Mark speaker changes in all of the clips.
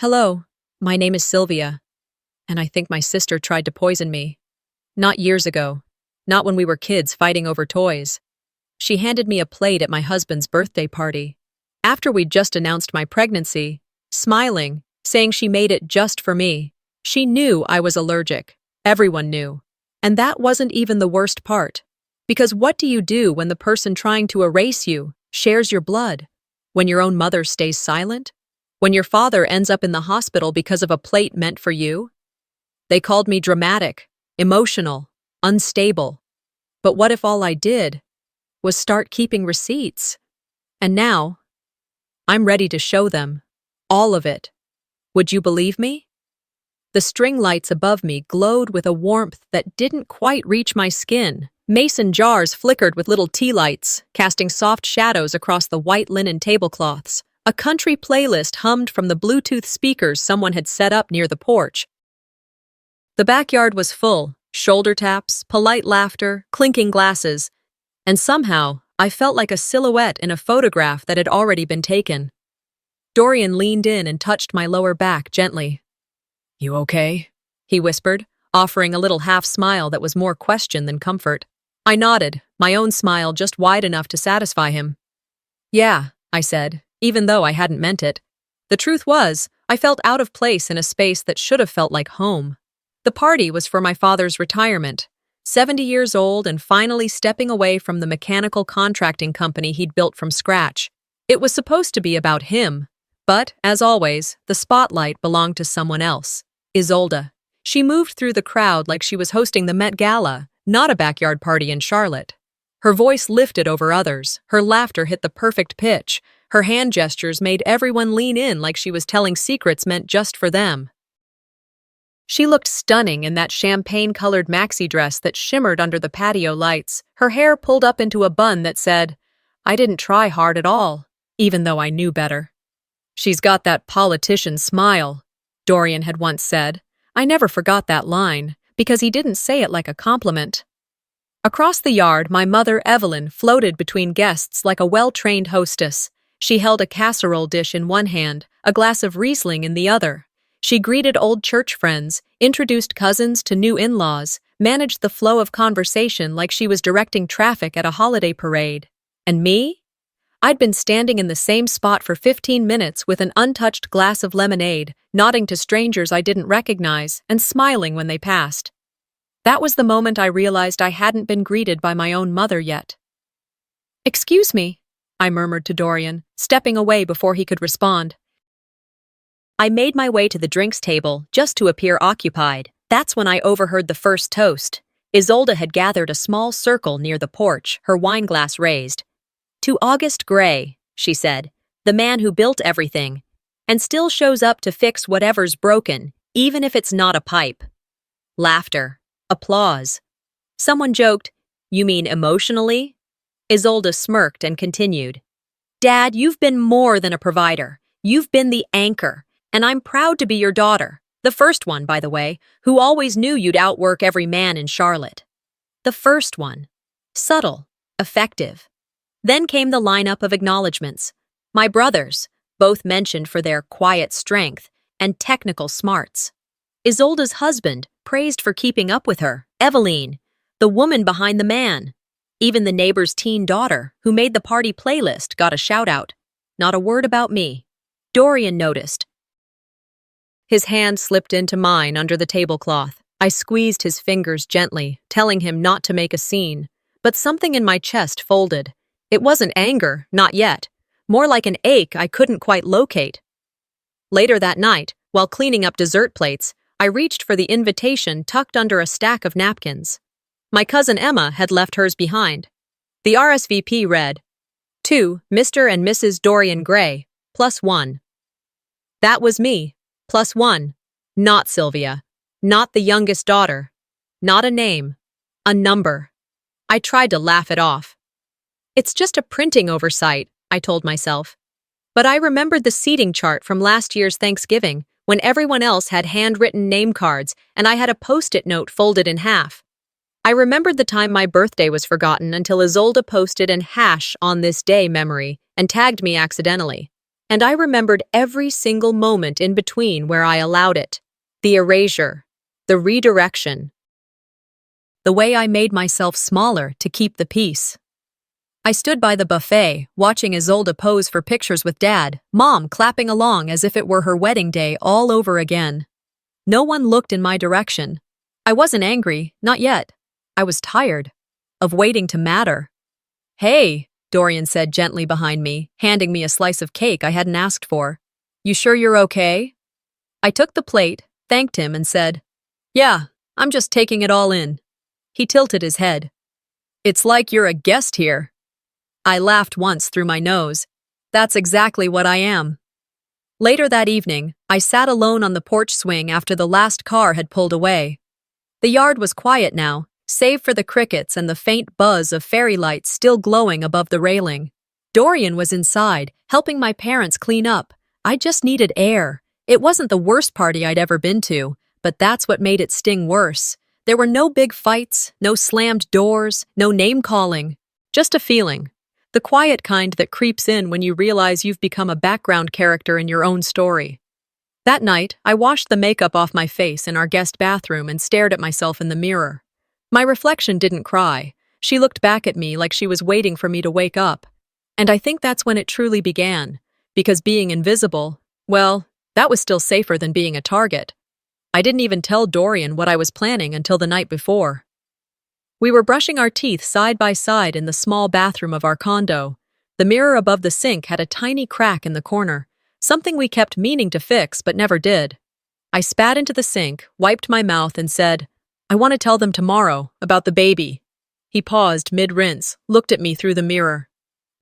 Speaker 1: Hello, my name is Sylvia, and I think my sister tried to poison me. Not years ago, not when we were kids fighting over toys. She handed me a plate at my husband's birthday party. After we'd just announced my pregnancy, smiling, saying she made it just for me. She knew I was allergic. Everyone knew. And that wasn't even the worst part. Because what do you do when the person trying to erase you shares your blood? When your own mother stays silent? When your father ends up in the hospital because of a plate meant for you? They called me dramatic, emotional, unstable. But what if all I did was start keeping receipts? And now, I'm ready to show them. All of it. Would you believe me? The string lights above me glowed with a warmth that didn't quite reach my skin. Mason jars flickered with little tea lights, casting soft shadows across the white linen tablecloths. A country playlist hummed from the Bluetooth speakers someone had set up near the porch. The backyard was full, shoulder taps, polite laughter, clinking glasses, and somehow I felt like a silhouette in a photograph that had already been taken. Dorian leaned in and touched my lower back gently. "You okay?" he whispered, offering a little half-smile that was more question than comfort. I nodded, my own smile just wide enough to satisfy him. "Yeah," I said, even though I hadn't meant it. The truth was, I felt out of place in a space that should have felt like home. The party was for my father's retirement, 70 years old and finally stepping away from the mechanical contracting company he'd built from scratch. It was supposed to be about him, but, as always, the spotlight belonged to someone else. Isolde. She moved through the crowd like she was hosting the Met Gala, not a backyard party in Charlotte. Her voice lifted over others, her laughter hit the perfect pitch, her hand gestures made everyone lean in like she was telling secrets meant just for them. She looked stunning in that champagne-colored maxi dress that shimmered under the patio lights, her hair pulled up into a bun that said, "I didn't try hard at all," even though I knew better. "She's got that politician smile," Dorian had once said. I never forgot that line, because he didn't say it like a compliment. Across the yard, my mother, Evelyn, floated between guests like a well-trained hostess. She held a casserole dish in one hand, a glass of Riesling in the other. She greeted old church friends, introduced cousins to new in-laws, managed the flow of conversation like she was directing traffic at a holiday parade. And me? I'd been standing in the same spot for 15 minutes with an untouched glass of lemonade, nodding to strangers I didn't recognize and smiling when they passed. That was the moment I realized I hadn't been greeted by my own mother yet. "Excuse me," I murmured to Dorian, stepping away before he could respond. I made my way to the drinks table just to appear occupied. That's when I overheard the first toast. Isolde had gathered a small circle near the porch, her wineglass raised. "To August Gray," she said, "the man who built everything, and still shows up to fix whatever's broken, even if it's not a pipe." Laughter. Applause. Someone joked, "You mean emotionally?" Isolde smirked and continued, "Dad, you've been more than a provider. You've been the anchor, and I'm proud to be your daughter. The first one, by the way, who always knew you'd outwork every man in Charlotte. The first one. Subtle. Effective." Then came the lineup of acknowledgments. My brothers, both mentioned for their quiet strength and technical smarts. Isolde's husband, praised for keeping up with her. Eveline, the woman behind the man. Even the neighbor's teen daughter, who made the party playlist, got a shout-out. Not a word about me. Dorian noticed. His hand slipped into mine under the tablecloth. I squeezed his fingers gently, telling him not to make a scene. But something in my chest folded. It wasn't anger, not yet. More like an ache I couldn't quite locate. Later that night, while cleaning up dessert plates, I reached for the invitation tucked under a stack of napkins. My cousin Emma had left hers behind. The RSVP read, "To Mr. and Mrs. Dorian Gray, +1. That was me, +1. Not Sylvia. Not the youngest daughter. Not a name. A number. I tried to laugh it off. It's just a printing oversight, I told myself. But I remembered the seating chart from last year's Thanksgiving, when everyone else had handwritten name cards and I had a post-it note folded in half. I remembered the time my birthday was forgotten until Isolde posted an # on this day memory and tagged me accidentally. And I remembered every single moment in between where I allowed it. The erasure, the redirection, the way I made myself smaller to keep the peace. I stood by the buffet, watching Isolde pose for pictures with Dad, Mom clapping along as if it were her wedding day all over again. No one looked in my direction. I wasn't angry, not yet. I was tired of waiting to matter. Hey, Dorian said gently behind me, handing me a slice of cake I hadn't asked for. You sure you're okay? I took the plate, thanked him, and said, Yeah, I'm just taking it all in. He tilted his head. It's like you're a guest here. I laughed once through my nose. That's exactly what I am. Later that evening, I sat alone on the porch swing after the last car had pulled away. The yard was quiet now, save for the crickets and the faint buzz of fairy lights still glowing above the railing. Dorian was inside, helping my parents clean up. I just needed air. It wasn't the worst party I'd ever been to, but that's what made it sting worse. There were no big fights, no slammed doors, no name-calling. Just a feeling. The quiet kind that creeps in when you realize you've become a background character in your own story. That night, I washed the makeup off my face in our guest bathroom and stared at myself in the mirror. My reflection didn't cry. She looked back at me like she was waiting for me to wake up. And I think that's when it truly began. Because being invisible, well, that was still safer than being a target. I didn't even tell Dorian what I was planning until the night before. We were brushing our teeth side by side in the small bathroom of our condo. The mirror above the sink had a tiny crack in the corner, something we kept meaning to fix but never did. I spat into the sink, wiped my mouth, and said, I want to tell them tomorrow, about the baby. He paused mid-rinse, looked at me through the mirror.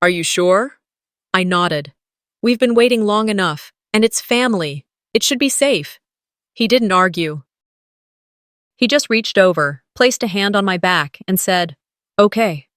Speaker 1: Are you sure? I nodded. We've been waiting long enough, and it's family. It should be safe. He didn't argue. He just reached over, placed a hand on my back, and said, Okay.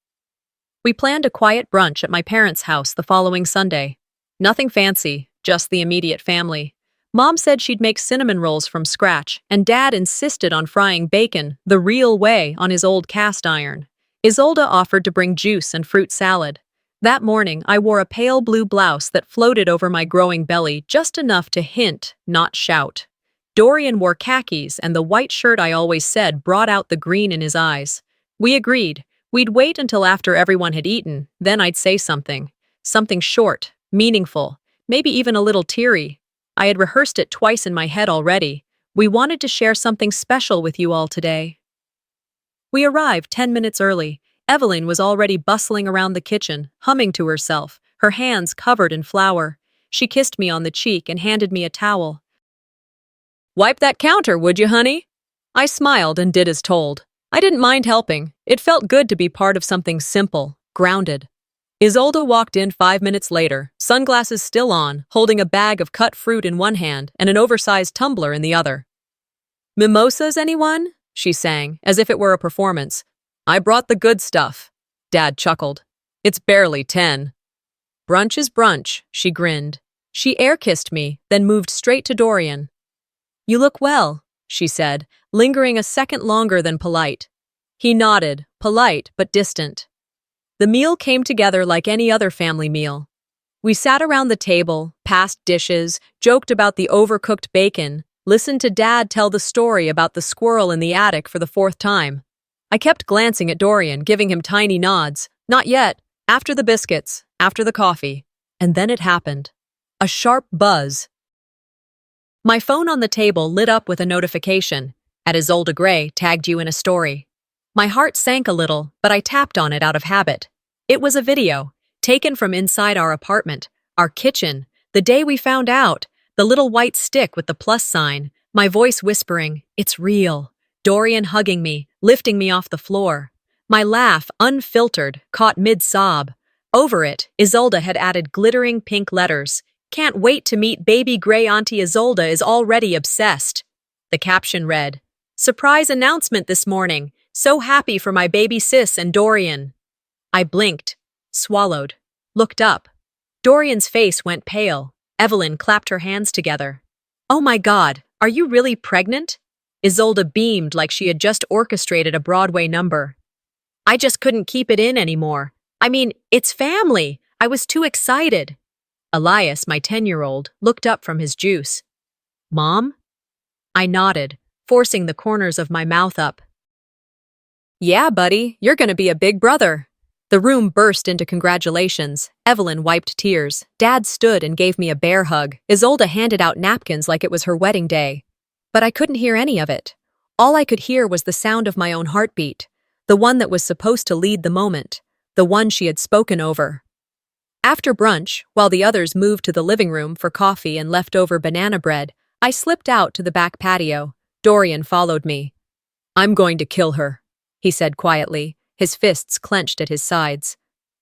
Speaker 1: We planned a quiet brunch at my parents' house the following Sunday. Nothing fancy, just the immediate family. Mom said she'd make cinnamon rolls from scratch, and Dad insisted on frying bacon the real way on his old cast iron. Isolde offered to bring juice and fruit salad. That morning, I wore a pale blue blouse that floated over my growing belly just enough to hint, not shout. Dorian wore khakis, and the white shirt I always said brought out the green in his eyes. We agreed. We'd wait until after everyone had eaten, then I'd say something. Something short, meaningful, maybe even a little teary. I had rehearsed it twice in my head already. We wanted to share something special with you all today. We arrived 10 minutes early. Evelyn was already bustling around the kitchen, humming to herself, her hands covered in flour. She kissed me on the cheek and handed me a towel. Wipe that counter, would you, honey? I smiled and did as told. I didn't mind helping. It felt good to be part of something simple, grounded. Isolde walked in 5 minutes later, sunglasses still on, holding a bag of cut fruit in one hand and an oversized tumbler in the other. Mimosas, anyone? She sang, as if it were a performance. I brought the good stuff. Dad chuckled. It's barely 10. Brunch is brunch, she grinned. She air-kissed me, then moved straight to Dorian. You look well, she said, lingering a second longer than polite. He nodded, polite but distant. The meal came together like any other family meal. We sat around the table, passed dishes, joked about the overcooked bacon, listened to Dad tell the story about the squirrel in the attic for the 4th time. I kept glancing at Dorian, giving him tiny nods. Not yet. After the biscuits, after the coffee. And then it happened. A sharp buzz. My phone on the table lit up with a notification. At Isolde Gray tagged you in a story. My heart sank a little, but I tapped on it out of habit. It was a video, taken from inside our apartment, our kitchen, the day we found out, the little white stick with the plus sign, my voice whispering, It's real. Dorian hugging me, lifting me off the floor. My laugh, unfiltered, caught mid-sob. Over it, Isolde had added glittering pink letters. Can't wait to meet baby gray Auntie Isolde is already obsessed. The caption read, Surprise announcement this morning. So happy for my baby sis and Dorian. I blinked, swallowed, looked up. Dorian's face went pale. Evelyn clapped her hands together. Oh my God, are you really pregnant? Isolde beamed like she had just orchestrated a Broadway number. I just couldn't keep it in anymore. I mean, it's family. I was too excited. Elias, my 10-year-old, looked up from his juice. Mom? I nodded, forcing the corners of my mouth up. Yeah, buddy, you're gonna be a big brother. The room burst into congratulations. Evelyn wiped tears. Dad stood and gave me a bear hug. Isolde handed out napkins like it was her wedding day. But I couldn't hear any of it. All I could hear was the sound of my own heartbeat, the one that was supposed to lead the moment, the one she had spoken over. After brunch, while the others moved to the living room for coffee and leftover banana bread, I slipped out to the back patio. Dorian followed me. I'm going to kill her, he said quietly, his fists clenched at his sides.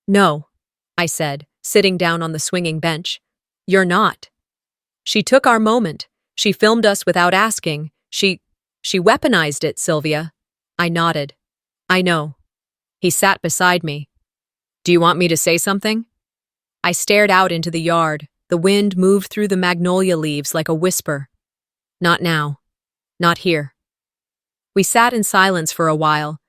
Speaker 1: No, I said, sitting down on the swinging bench. You're not. She took our moment. She filmed us without asking. She weaponized it, Sylvia. I nodded. I know. He sat beside me. Do you want me to say something? I stared out into the yard. The wind moved through the magnolia leaves like a whisper. Not now. Not here. We sat in silence for a while.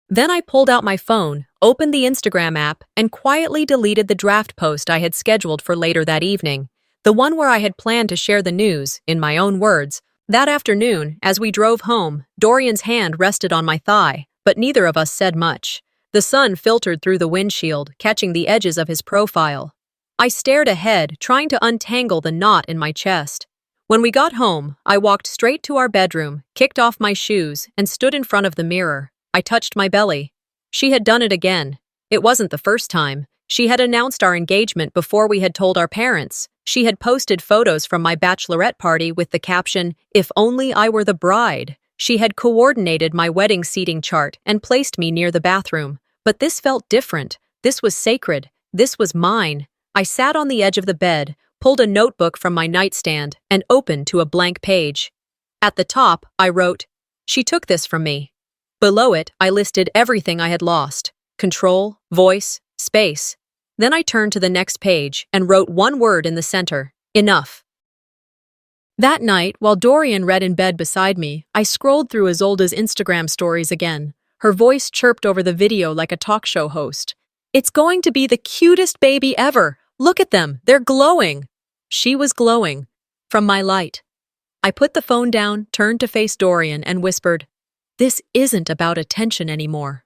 Speaker 1: Then I pulled out my phone, opened the Instagram app, and quietly deleted the draft post I had scheduled for later that evening, the one where I had planned to share the news, in my own words. That afternoon, as we drove home, Dorian's hand rested on my thigh, but neither of us said much. The sun filtered through the windshield, catching the edges of his profile. I stared ahead, trying to untangle the knot in my chest. When we got home, I walked straight to our bedroom, kicked off my shoes, and stood in front of the mirror. I touched my belly. She had done it again. It wasn't the first time. She had announced our engagement before we had told our parents. She had posted photos from my bachelorette party with the caption, "If only I were the bride." She had coordinated my wedding seating chart and placed me near the bathroom. But this felt different. This was sacred. This was mine. I sat on the edge of the bed, pulled a notebook from my nightstand, and opened to a blank page. At the top, I wrote, "She took this from me." Below it, I listed everything I had lost: control, voice, space. Then I turned to the next page and wrote one word in the center: enough. That night, while Dorian read in bed beside me, I scrolled through Isolde's Instagram stories again. Her voice chirped over the video like a talk show host. It's going to be the cutest baby ever. Look at them. They're glowing. She was glowing. From my light. I put the phone down, turned to face Dorian, and whispered, "This isn't about attention anymore."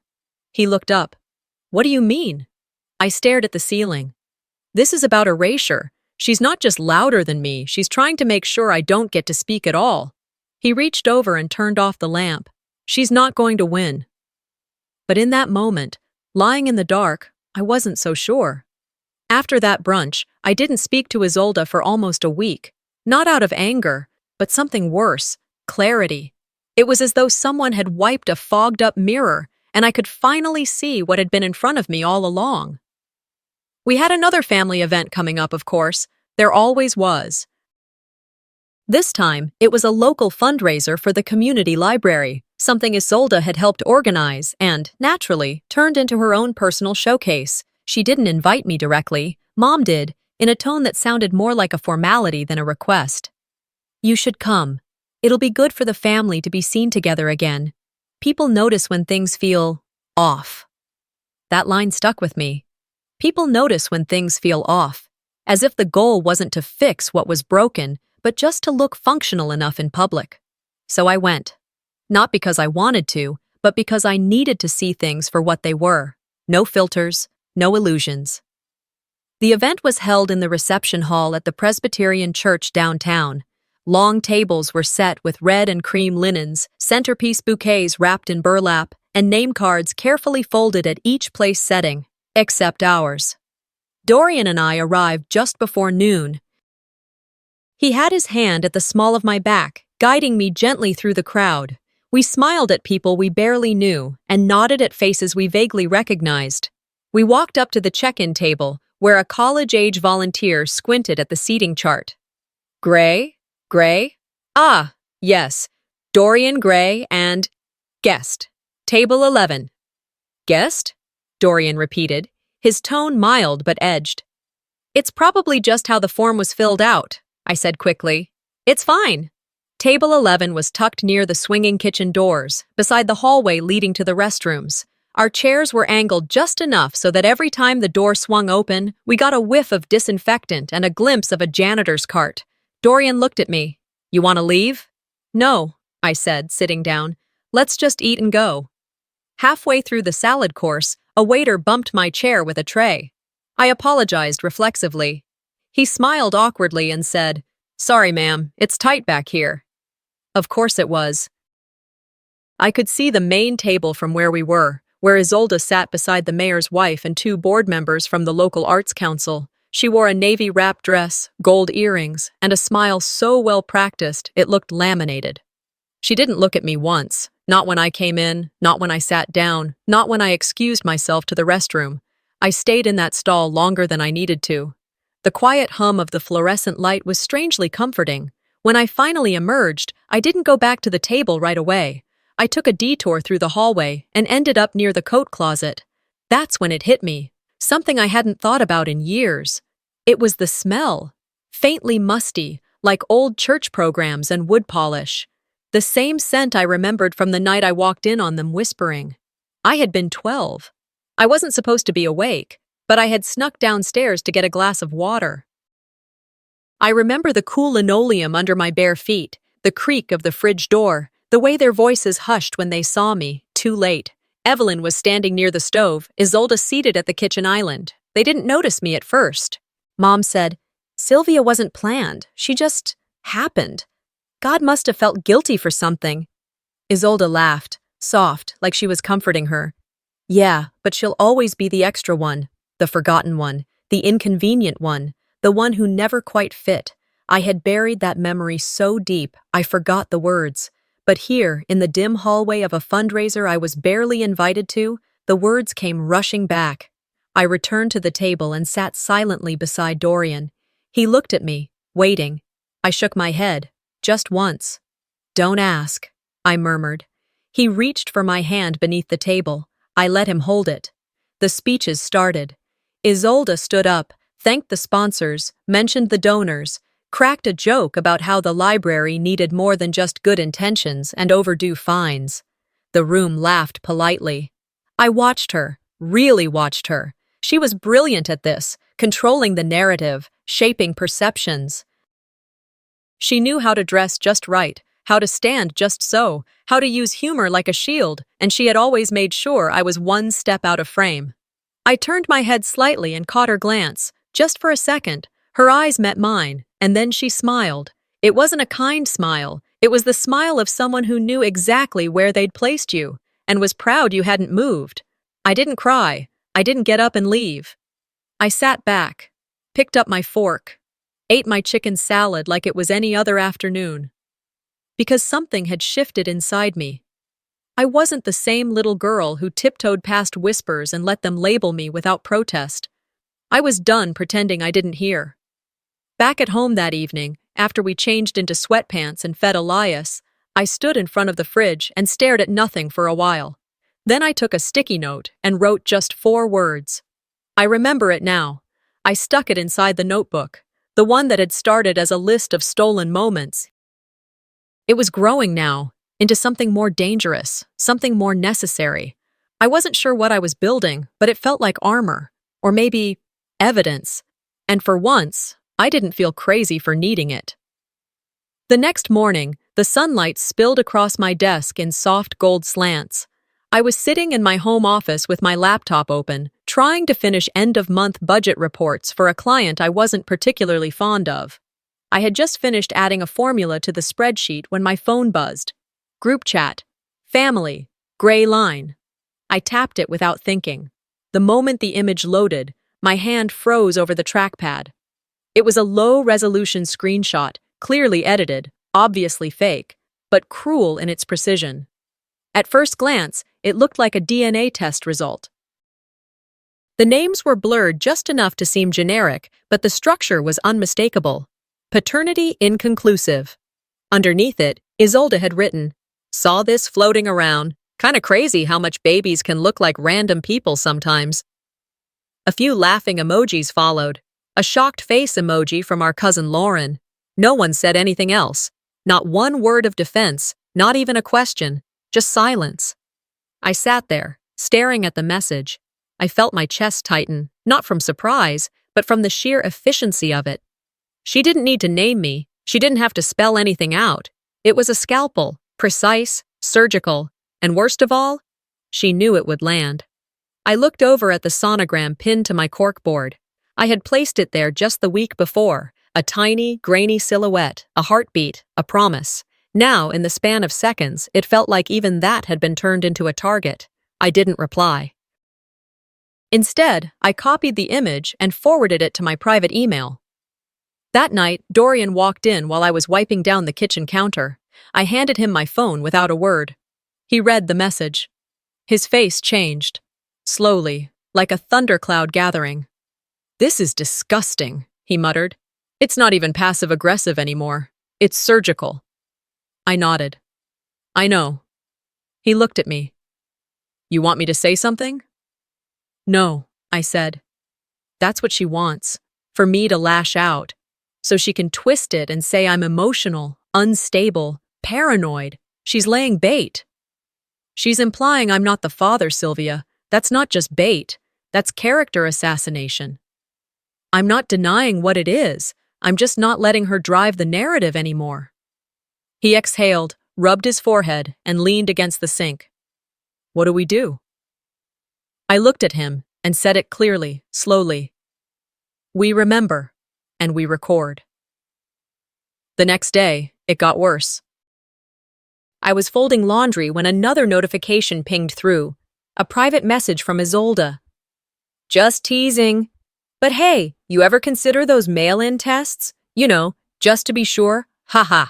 Speaker 1: He looked up. "What do you mean?" I stared at the ceiling. "This is about erasure. She's not just louder than me, she's trying to make sure I don't get to speak at all." He reached over and turned off the lamp. "She's not going to win." But in that moment, lying in the dark, I wasn't so sure. After that brunch, I didn't speak to Isolde for almost a week. Not out of anger, but something worse: clarity. It was as though someone had wiped a fogged-up mirror, and I could finally see what had been in front of me all along. We had another family event coming up, of course. There always was. This time, it was a local fundraiser for the community library, something Isolde had helped organize and, naturally, turned into her own personal showcase. She didn't invite me directly. Mom did, in a tone that sounded more like a formality than a request. "You should come. It'll be good for the family to be seen together again. People notice when things feel off." That line stuck with me. People notice when things feel off, as if the goal wasn't to fix what was broken, but just to look functional enough in public. So I went. Not because I wanted to, but because I needed to see things for what they were. No filters, no illusions. The event was held in the reception hall at the Presbyterian Church downtown. Long tables were set with red and cream linens, centerpiece bouquets wrapped in burlap, and name cards carefully folded at each place setting, except ours. Dorian and I arrived just before noon. He had his hand at the small of my back, guiding me gently through the crowd. We smiled at people we barely knew and nodded at faces we vaguely recognized. We walked up to the check-in table, where a college-age volunteer squinted at the seating chart. Gray? Gray? Ah, yes. Dorian Gray and guest. Table 11. Guest? Dorian repeated, his tone mild but edged. "It's probably just how the form was filled out," I said quickly. "It's fine." Table 11 was tucked near the swinging kitchen doors, beside the hallway leading to the restrooms. Our chairs were angled just enough so that every time the door swung open, we got a whiff of disinfectant and a glimpse of a janitor's cart. Dorian looked at me. "You want to leave?" "No," I said, sitting down. "Let's just eat and go." Halfway through the salad course, a waiter bumped my chair with a tray. I apologized reflexively. He smiled awkwardly and said, "Sorry, ma'am, it's tight back here." Of course it was. I could see the main table from where we were, where Isolde sat beside the mayor's wife and two board members from the local arts council. She wore a navy wrap dress, gold earrings, and a smile so well practiced it looked laminated. She didn't look at me once, not when I came in, not when I sat down, not when I excused myself to the restroom. I stayed in that stall longer than I needed to. The quiet hum of the fluorescent light was strangely comforting. When I finally emerged, I didn't go back to the table right away. I took a detour through the hallway and ended up near the coat closet. That's when it hit me, something I hadn't thought about in years. It was the smell, faintly musty, like old church programs and wood polish. The same scent I remembered from the night I walked in on them whispering. I had been 12. I wasn't supposed to be awake, but I had snuck downstairs to get a glass of water. I remember the cool linoleum under my bare feet, the creak of the fridge door, the way their voices hushed when they saw me, too late. Evelyn was standing near the stove, Isolde seated at the kitchen island. They didn't notice me at first. Mom said, "Sylvia wasn't planned. She just happened. God must have felt guilty for something." Isolde laughed, soft, like she was comforting her. "Yeah, but she'll always be the extra one, the forgotten one, the inconvenient one, the one who never quite fit." I had buried that memory so deep, I forgot the words. But here, in the dim hallway of a fundraiser I was barely invited to, the words came rushing back. I returned to the table and sat silently beside Dorian. He looked at me, waiting. I shook my head, just once. "Don't ask," I murmured. He reached for my hand beneath the table. I let him hold it. The speeches started. Isolde stood up, thanked the sponsors, mentioned the donors, cracked a joke about how the library needed more than just good intentions and overdue fines. The room laughed politely. I watched her, really watched her. She was brilliant at this, controlling the narrative, shaping perceptions. She knew how to dress just right, how to stand just so, how to use humor like a shield, and she had always made sure I was one step out of frame. I turned my head slightly and caught her glance, just for a second. Her eyes met mine, and then she smiled. It wasn't a kind smile. It was the smile of someone who knew exactly where they'd placed you, and was proud you hadn't moved. I didn't cry. I didn't get up and leave. I sat back, picked up my fork, ate my chicken salad like it was any other afternoon. Because something had shifted inside me. I wasn't the same little girl who tiptoed past whispers and let them label me without protest. I was done pretending I didn't hear. Back at home that evening, after we changed into sweatpants and fed Elias, I stood in front of the fridge and stared at nothing for a while. Then I took a sticky note and wrote just 4 words. I remember it now. I stuck it inside the notebook, the one that had started as a list of stolen moments. It was growing now, into something more dangerous, something more necessary. I wasn't sure what I was building, but it felt like armor, or maybe evidence. And for once, I didn't feel crazy for needing it. The next morning, the sunlight spilled across my desk in soft gold slants. I was sitting in my home office with my laptop open, trying to finish end-of-month budget reports for a client I wasn't particularly fond of. I had just finished adding a formula to the spreadsheet when my phone buzzed. Group chat. Family. Gray line. I tapped it without thinking. The moment the image loaded, my hand froze over the trackpad. It was a low-resolution screenshot, clearly edited, obviously fake, but cruel in its precision. At first glance, it looked like a DNA test result. The names were blurred just enough to seem generic, but the structure was unmistakable. Paternity inconclusive. Underneath it, Isolde had written, "Saw this floating around. Kinda crazy how much babies can look like random people sometimes." A few laughing emojis followed. A shocked face emoji from our cousin Lauren. No one said anything else. Not one word of defense, not even a question, just silence. I sat there, Staring at the message, I felt my chest tighten, not from surprise, but from the sheer efficiency of it. She didn't need to name me. She didn't have to spell anything out. It was a scalpel, precise, surgical, and worst of all, she knew it would land. I looked over at the sonogram pinned to my corkboard. I had placed it there just the week before, a tiny, grainy silhouette, a heartbeat, a promise. Now, in the span of seconds, it felt like even that had been turned into a target. I didn't reply. Instead, I copied the image and forwarded it to my private email. That night, Dorian walked in while I was wiping down the kitchen counter. I handed him my phone without a word. He read the message. His face changed. Slowly, like a thundercloud gathering. "This is disgusting," he muttered. "It's not even passive-aggressive anymore. It's surgical." I nodded. "I know." He looked at me. "You want me to say something?" "No," I said. "That's what she wants, for me to lash out, so she can twist it and say I'm emotional, unstable, paranoid. She's laying bait. She's implying I'm not the father, Sylvia. That's not just bait. That's character assassination. I'm not denying what it is. I'm just not letting her drive the narrative anymore." He exhaled, rubbed his forehead, and leaned against the sink. "What do we do?" I looked at him and said it clearly, slowly. "We remember, and we record." The next day, it got worse. I was folding laundry when another notification pinged through, a private message from Isolde. "Just teasing. But hey, you ever consider those mail-in tests? You know, just to be sure, haha."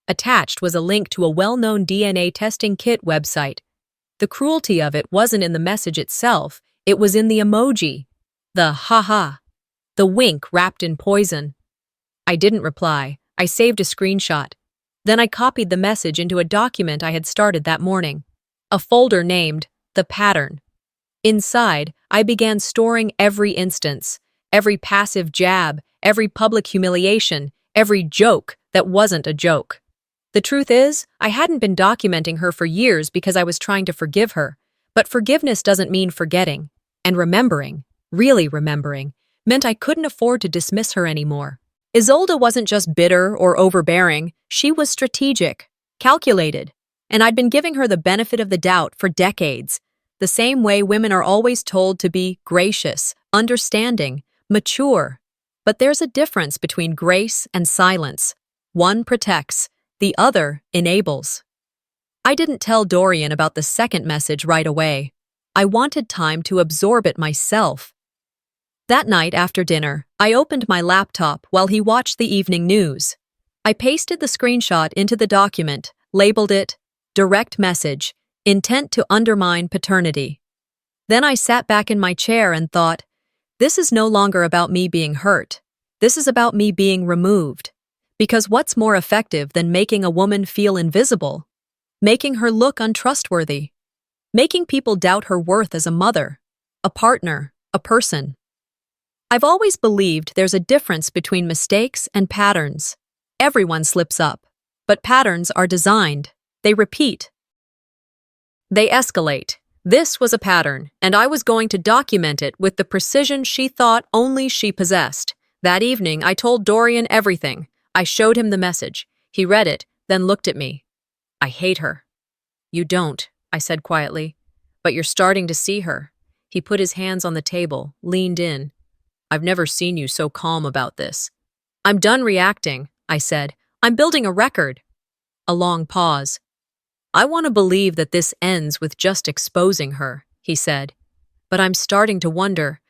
Speaker 1: Attached was a link to a well-known DNA testing kit website. The cruelty of it wasn't in the message itself, it was in the emoji. The haha. The wink wrapped in poison. I didn't reply. I saved a screenshot. Then I copied the message into a document I had started that morning. A folder named The Pattern. Inside, I began storing every instance, every passive jab, every public humiliation, every joke that wasn't a joke. The truth is, I hadn't been documenting her for years because I was trying to forgive her. But forgiveness doesn't mean forgetting. And remembering, really remembering, meant I couldn't afford to dismiss her anymore. Isolde wasn't just bitter or overbearing, she was strategic, calculated. And I'd been giving her the benefit of the doubt for decades. The same way women are always told to be gracious, understanding, mature. But there's a difference between grace and silence. One protects, the other enables. I didn't tell Dorian about the second message right away. I wanted time to absorb it myself. That night after dinner, I opened my laptop while he watched the evening news. I pasted the screenshot into the document, labeled it, Direct Message, Intent to Undermine Paternity. Then I sat back in my chair and thought, this is no longer about me being hurt. This is about me being removed. Because what's more effective than making a woman feel invisible? Making her look untrustworthy? Making people doubt her worth as a mother, a partner, a person? I've always believed there's a difference between mistakes and patterns. Everyone slips up, but patterns are designed. They repeat. They escalate. This was a pattern, and I was going to document it with the precision she thought only she possessed. That evening, I told Dorian everything. I showed him the message. He read it, then looked at me. "I hate her." "You don't," I said quietly, "but you're starting to see her." He put his hands on the table, leaned in. "I've never seen you so calm about this." "I'm done reacting," I said. "I'm building a record." A long pause. "I want to believe that this ends with just exposing her," he said. "But I'm starting to wonder,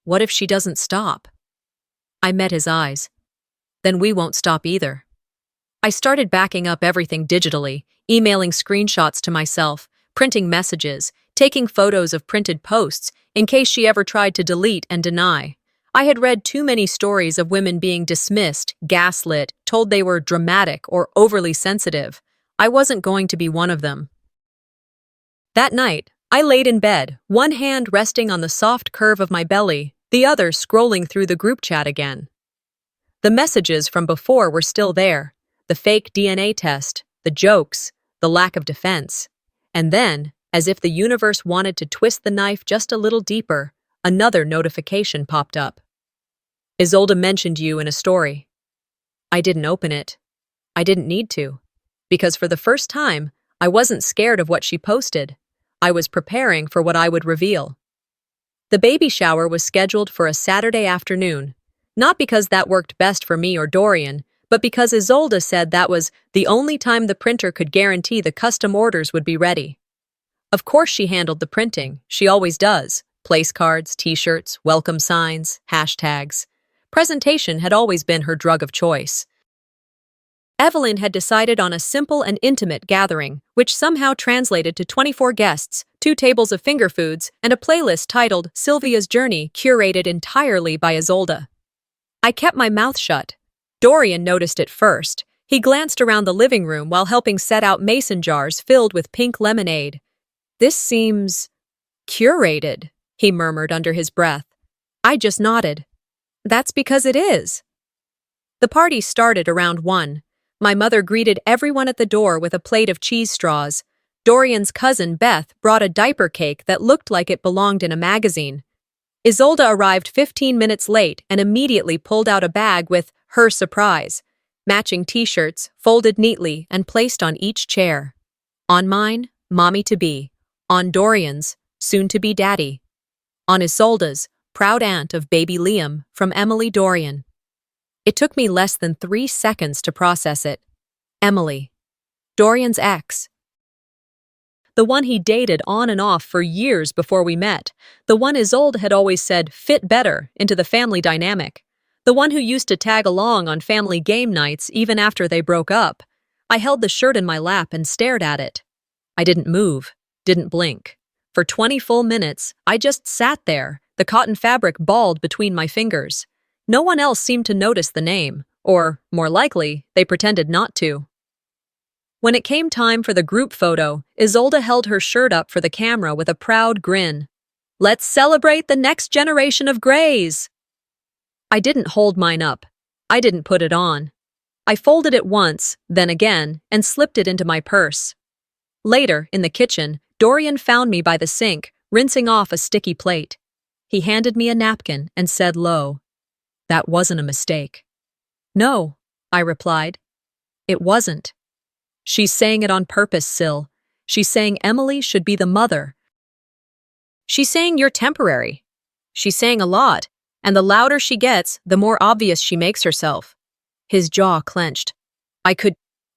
Speaker 1: what if she doesn't stop?" I met his eyes. "Then we won't stop either." I started backing up everything digitally, emailing screenshots to myself, printing messages, taking photos of printed posts in case she ever tried to delete and deny. I had read too many stories of women being dismissed, gaslit, told they were dramatic or overly sensitive. I wasn't going to be one of them. That night, I laid in bed, one hand resting on the soft curve of my belly, the other scrolling through the group chat again. The messages from before were still there, the fake DNA test, the jokes, the lack of defense. And then, As if the universe wanted to twist the knife just a little deeper, another notification popped up. Isolde mentioned you in a story. I didn't open it. I didn't need to. Because for the first time, I wasn't scared of what she posted. I was preparing for what I would reveal. The baby shower was scheduled for a Saturday afternoon, not because that worked best for me or Dorian, but because Isolde said that was the only time the printer could guarantee the custom orders would be ready. Of course she handled the printing, she always does. Place cards, t-shirts, welcome signs, hashtags. Presentation had always been her drug of choice. Evelyn had decided on a simple and intimate gathering, which somehow translated to 24 guests, 2 tables of finger foods, and a playlist titled Sylvia's Journey, curated entirely by Isolde. I kept my mouth shut. Dorian noticed it first. He glanced around the living room while helping set out mason jars filled with pink lemonade. This seems curated, he murmured under his breath. I just nodded. That's because it is. The party started around 1. My mother greeted everyone at the door with a plate of cheese straws. Dorian's cousin, Beth, brought a diaper cake that looked like it belonged in a magazine. Isolde arrived 15 minutes late and immediately pulled out a bag with her surprise, matching t-shirts, folded neatly and placed on each chair. On mine, mommy-to-be. On Dorian's, soon-to-be daddy. On Isolde's, proud aunt of baby Liam, from Emily Dorian. It took me less than 3 seconds to process it. Emily. Dorian's ex. The one he dated on and off for years before we met. The one Isolde had always said fit better into the family dynamic. The one who used to tag along on family game nights even after they broke up. I held the shirt in my lap and stared at it. I didn't move, didn't blink. For 20 full minutes, I just sat there, the cotton fabric balled between my fingers. No one else seemed to notice the name, or, more likely, they pretended not to. When it came time for the group photo, Isolde held her shirt up for the camera with a proud grin. Let's celebrate the next generation of Greys! I didn't hold mine up. I didn't put it on. I folded it once, then again, and slipped it into my purse. Later, in the kitchen, Dorian found me by the sink, rinsing off a sticky plate. He handed me a napkin and said low, "That wasn't a mistake." "No," I replied. "It wasn't. She's saying it on purpose, Sil. She's saying Emily should be the mother. She's saying you're temporary. She's saying a lot, and the louder she gets, the more obvious she makes herself." His jaw clenched.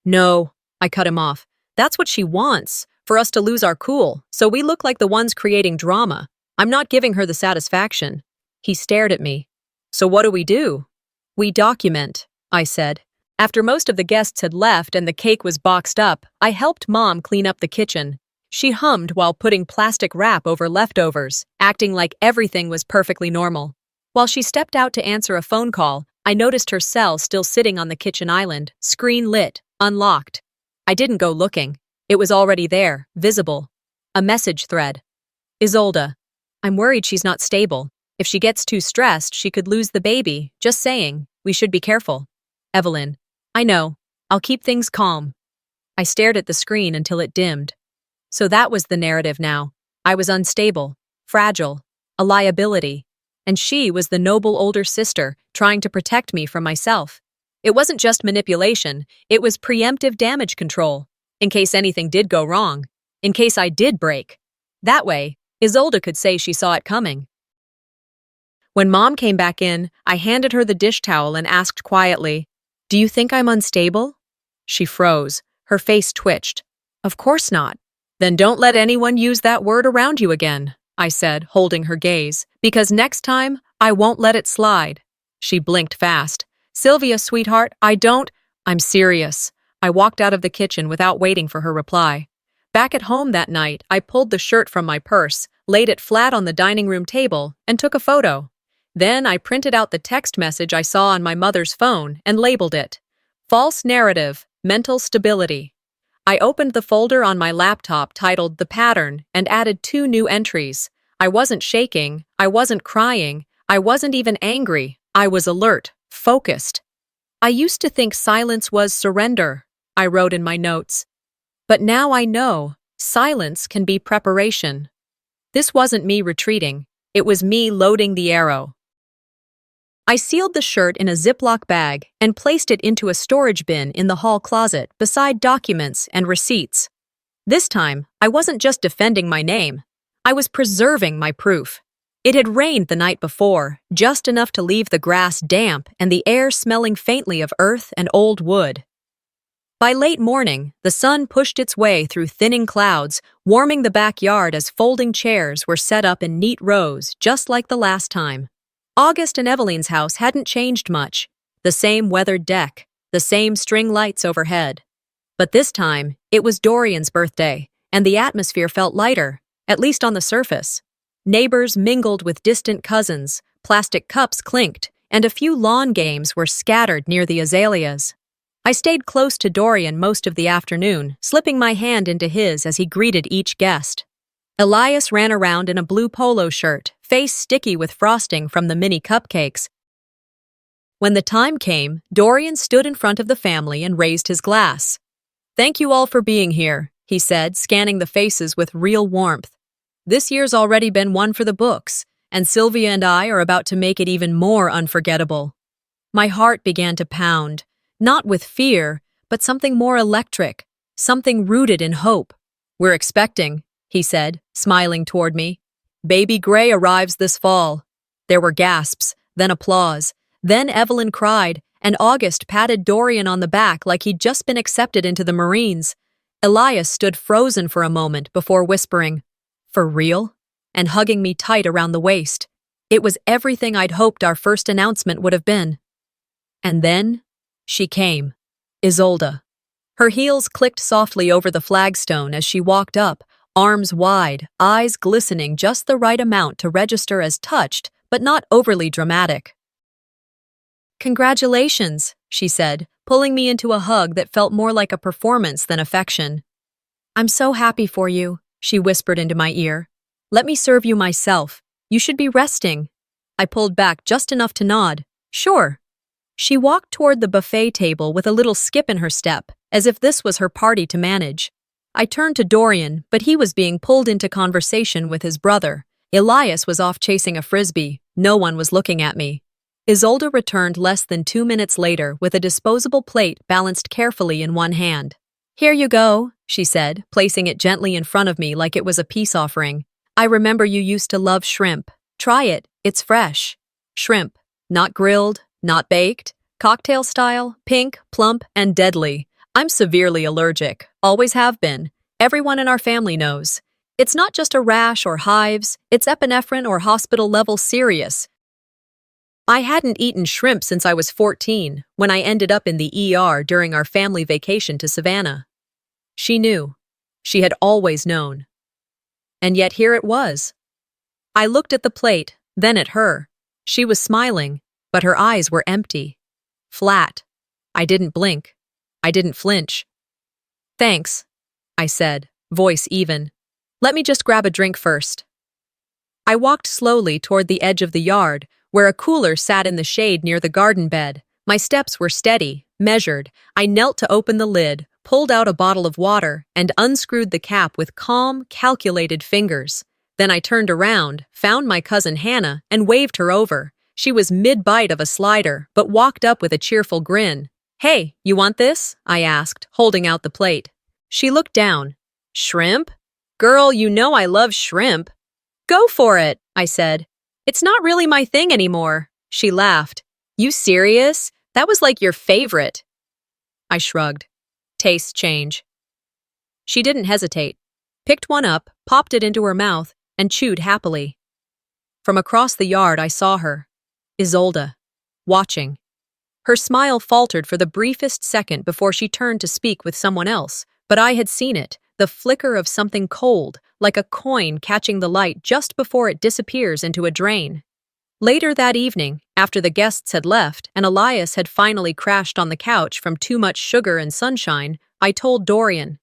Speaker 1: No, I cut him off. That's what she wants, for us to lose our cool, so we look like the ones creating drama. I'm not giving her the satisfaction. He stared at me. So what do? We document, I said. After most of the guests had left and the cake was boxed up, I helped Mom clean up the kitchen. She hummed while putting plastic wrap over leftovers, acting like everything was perfectly normal. While she stepped out to answer a phone call, I noticed her cell still sitting on the kitchen island, screen lit, unlocked. I didn't go looking. It was already there, visible. A message thread. Isolde. I'm worried she's not stable. If she gets too stressed, she could lose the baby. Just saying. We should be careful. Evelyn. I know. I'll keep things calm. I stared at the screen until it dimmed. So that was the narrative now. I was unstable, fragile, a liability. And she was the noble older sister, trying to protect me from myself. It wasn't just manipulation, it was preemptive damage control. In case anything did go wrong. In case I did break. That way, Isolde could say she saw it coming. When Mom came back in, I handed her the dish towel and asked quietly, "Do you think I'm unstable?" She froze. Her face twitched. "Of course not." "Then don't let anyone use that word around you again," I said, holding her gaze, "because next time, I won't let it slide." She blinked fast. "Sylvia, sweetheart, I'm serious." I walked out of the kitchen without waiting for her reply. Back at home that night, I pulled the shirt from my purse, laid it flat on the dining room table, and took a photo. Then I printed out the text message I saw on my mother's phone and labeled it, "False Narrative, Mental Stability." I opened the folder on my laptop titled The Pattern and added 2 new entries. I wasn't shaking, I wasn't crying, I wasn't even angry. I was alert, focused. I used to think silence was surrender, I wrote in my notes. But now I know, Silence can be preparation. This wasn't me retreating, it was me loading the arrow. I sealed the shirt in a Ziploc bag and placed it into a storage bin in the hall closet beside documents and receipts. This time, I wasn't just defending my name. I was preserving my proof. It had rained the night before, just enough to leave the grass damp and the air smelling faintly of earth and old wood. By late morning, the sun pushed its way through thinning clouds, warming the backyard as folding chairs were set up in neat rows, just like the last time. August and Evelyn's house hadn't changed much. The same weathered deck, the same string lights overhead. But this time, it was Dorian's birthday, and the atmosphere felt lighter, at least on the surface. Neighbors mingled with distant cousins, plastic cups clinked, and a few lawn games were scattered near the azaleas. I stayed close to Dorian most of the afternoon, slipping my hand into his as he greeted each guest. Elias ran around in a blue polo shirt, face sticky with frosting from the mini cupcakes. When the time came, Dorian stood in front of the family and raised his glass. "Thank you all for being here," he said, scanning the faces with real warmth. "This year's already been one for the books, and Sylvia and I are about to make it even more unforgettable." My heart began to pound, not with fear, but something more electric, something rooted in hope. "We're expecting," he said, smiling toward me. "Baby Gray arrives this fall." There were gasps, then applause. Then Evelyn cried, and August patted Dorian on the back like he'd just been accepted into the Marines. Elias stood frozen for a moment before whispering, "For real?" and hugging me tight around the waist. It was everything I'd hoped our first announcement would have been. And then, she came. Isolde. Her heels clicked softly over the flagstone as she walked up, arms wide, eyes glistening just the right amount to register as touched, but not overly dramatic. "Congratulations," she said, pulling me into a hug that felt more like a performance than affection. "I'm so happy for you," she whispered into my ear. "Let me serve you myself. You should be resting." I pulled back just enough to nod. "Sure." She walked toward the buffet table with a little skip in her step, as if this was her party to manage. I turned to Dorian, but he was being pulled into conversation with his brother. Elias was off chasing a frisbee. No one was looking at me. Isolde returned less than 2 minutes later with a disposable plate balanced carefully in one hand. "Here you go," she said, placing it gently in front of me like it was a peace offering. "I remember you used to love shrimp. Try it, it's fresh. Shrimp, not grilled, not baked, cocktail style, pink, plump, and deadly. I'm severely allergic, always have been. Everyone in our family knows. It's not just a rash or hives, it's epinephrine or hospital-level serious. I hadn't eaten shrimp since I was 14, when I ended up in the ER during our family vacation to Savannah. She knew. She had always known. And yet here it was. I looked at the plate, then at her. She was smiling, but her eyes were empty. Flat. I didn't blink. I didn't flinch. "Thanks," I said, voice even. "Let me just grab a drink first." I walked slowly toward the edge of the yard, where a cooler sat in the shade near the garden bed. My steps were steady, measured. I knelt to open the lid, pulled out a bottle of water, and unscrewed the cap with calm, calculated fingers. Then I turned around, found my cousin Hannah, and waved her over. She was mid-bite of a slider, but walked up with a cheerful grin. "Hey, you want this?" I asked, holding out the plate. She looked down. "Shrimp? Girl, you know I love shrimp." "Go for it," I said. "It's not really my thing anymore." She laughed. "You serious? That was like your favorite." I shrugged. Tastes change. She didn't hesitate. Picked one up, popped it into her mouth, and chewed happily. From across the yard I saw her. Isolde. Watching. Her smile faltered for the briefest second before she turned to speak with someone else, but I had seen it, the flicker of something cold, like a coin catching the light just before it disappears into a drain. Later that evening, after the guests had left and Elias had finally crashed on the couch from too much sugar and sunshine, I told Dorian.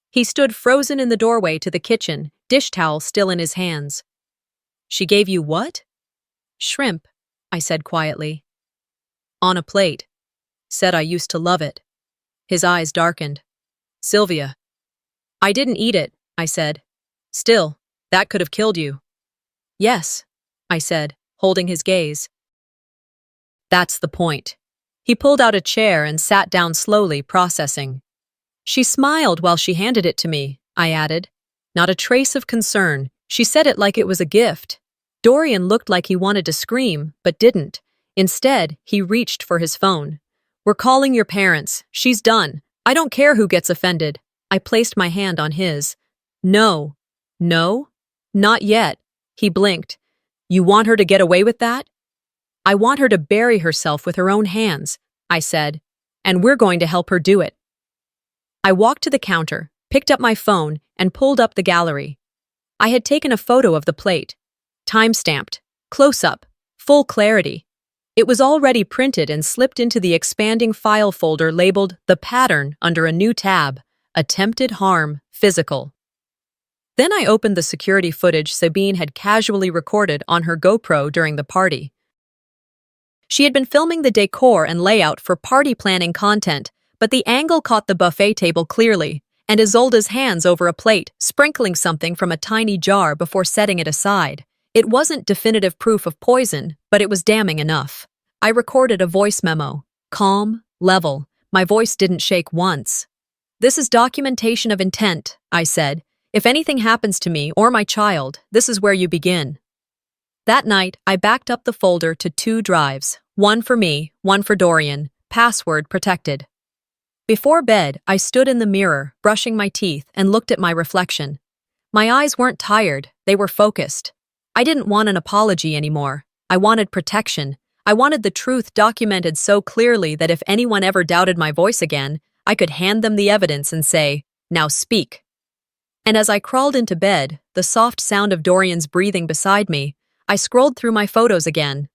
Speaker 1: He stood frozen in the doorway to the kitchen, dish towel still in his hands. "She gave you what?" "Shrimp," I said quietly. "On a plate. Said I used to love it." His eyes darkened. "Sylvia." "I didn't eat it, I said. Still, that could have killed you. Yes, I said, holding his gaze. That's the point. He pulled out a chair and sat down slowly, processing. She smiled while she handed it to me, I added. Not a trace of concern. She said it like it was a gift. Dorian looked like he wanted to scream, but didn't. Instead, he reached for his phone. We're calling your parents. She's done. I don't care who gets offended. I placed my hand on his. No. No? Not yet. He blinked. You want her to get away with that? I want her to bury herself with her own hands, I said, and we're going to help her do it. I walked to the counter, picked up my phone, and pulled up the gallery. I had taken a photo of the plate. Time-stamped, close-up, full clarity. It was already printed and slipped into the expanding file folder labeled The Pattern under a new tab, Attempted Harm, Physical. Then I opened the security footage Sabine had casually recorded on her GoPro during the party. She had been filming the decor and layout for party planning content, but the angle caught the buffet table clearly, and Isolde's hands over a plate, sprinkling something from a tiny jar before setting it aside. It wasn't definitive proof of poison, but it was damning enough. I recorded a voice memo. Calm, level. My voice didn't shake once. This is documentation of intent, I said. If anything happens to me or my child, this is where you begin. That night, I backed up the folder to 2 drives, one for me, one for Dorian, password protected. Before bed, I stood in the mirror, brushing my teeth, and looked at my reflection. My eyes weren't tired, they were focused. I didn't want an apology anymore. I wanted protection. I wanted the truth documented so clearly that if anyone ever doubted my voice again, I could hand them the evidence and say, now speak. And as I crawled into bed, the soft sound of Dorian's breathing beside me, I scrolled through my photos again.